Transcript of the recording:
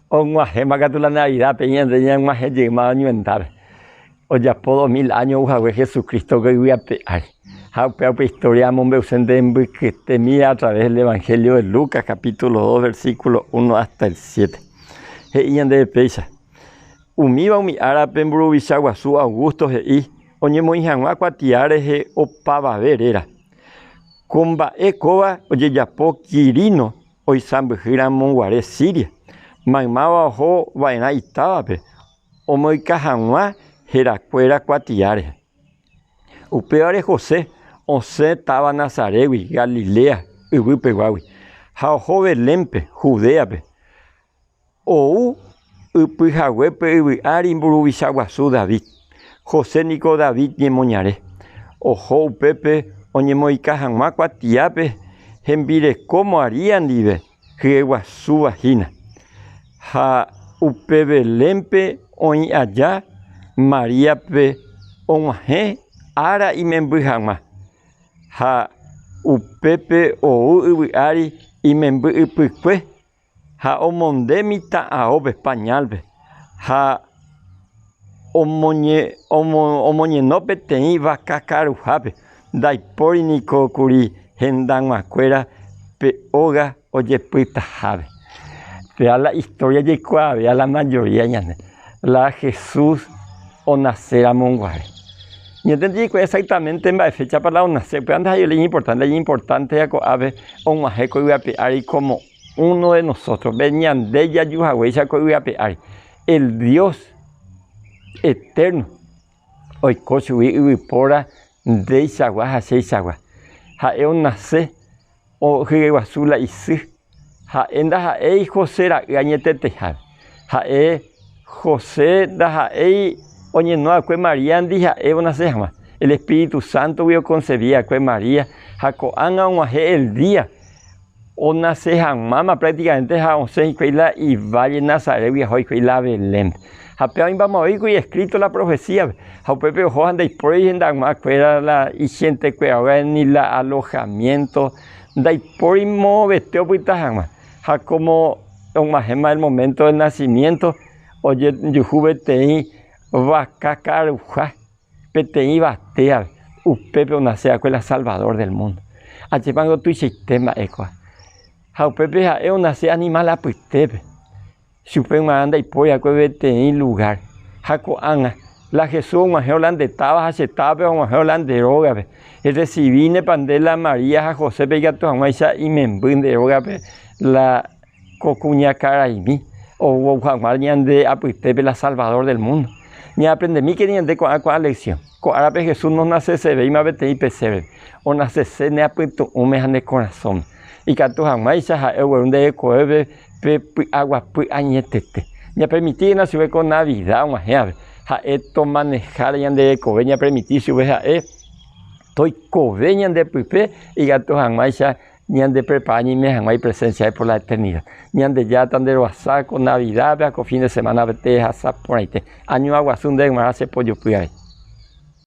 Onguajema que la Navidad, peña de ya más llegado a inventar. O ya por 2000 años, Ujahue Jesucristo que voy a pegar. Pero historia monbeusen que temía a través del Evangelio de Lucas, capítulo 2, versículo 1 hasta el 7. Y en de peisa. Umiba umi árape en Brubichaguazú, Augusto, y oye moijangua cuatiares o pavaverera. Comba ecoba, oye yapo quirino, hoy sambujira monguare Siria. Maimaba ojo vaina itabape. O moicajangua, jeracuera cuatiares. Upeare José. José estaba Nazarewi, Galilea, Ubupeguawi. Jaojo Belempe, Judeape. Ou Upujahuepe, Ubiari, Burubichaguazú, David. José Nico David, Yemoñare. Ojo Pepe, Oñemoicajamá, Cuatiape, Jembire, ¿cómo harían, Libe? Jeguazú, Vagina. Ja Upe Belempe, Oñ allá, Maríape, Onje, Ara y Membujamá. Ha upepe ou ubiari y membu upukwe ha omonde mita aobe pañalbe ha omoñe no petei vaca carujabe daipori nico curi hendanguacuera pe oga oyepita jabe. Vea la historia de Cuá, vea la mayoría ya la Jesús o nacer a Monguare. Y entendí que exactamente en la fecha para la nacer, pero antes hay ley importante ya que ave un majeco y a pear como uno de nosotros. Venían de ella yuhagüey ya que a pear. El Dios eterno. Hoy coche y pora de Isagua a Seisagua. Ja un nace o Jeguazula y si. Ja enda ja José ra gañete tejar. Ja José da ja oye, no, que María andija, una se llama. El Espíritu Santo vio concebía, que María, jaco anga el día. O nace mama prácticamente jaonse y valle Nazaret y hoy que la Belén. Japeo vamos a ver que escrito la profecía. Japepe ojoan de por ahí en Dagma, que era la gente que ahora ni la alojamiento. De por ahí mo veteo puita jama. Ja como un majema el momento del nacimiento. Oye, yo juguete vaca caruja, petei batea, upepe nacea con el Salvador del mundo. Allí van tu sistema ecoa. Jaupepe ja nace animal a puitepe. Supe manda y poya que vete lugar. Jaco anga. La Jesús majolán de taba, hachetape o majolán de roga. Es decir, vine pandela María, José Pegato, Amaisa y Membún de roga, la cocuña caraimi. O Juan de apuitepe, la Salvador del mundo. Ni aprende mi que ni ande con la lección. Con árabe Jesús no nace se ve y me vete y pesebe. O nace se ne apuesto un mejan de corazón. Y que tu jamás ya un de coebe pe agua pu añetete. Ni a permitir na sube con Navidad una jave. Ja esto manejar y ande cobe ni permitir sube ja estoy cobe ni ande pupe y que tu jamás ya ni ande prepara ni me jamás presencia por la eternidad. Ni ande ya tan de rosa con Navidad, vea con fin de semana vete a por ahí. Año aguazún de más se pollo puya.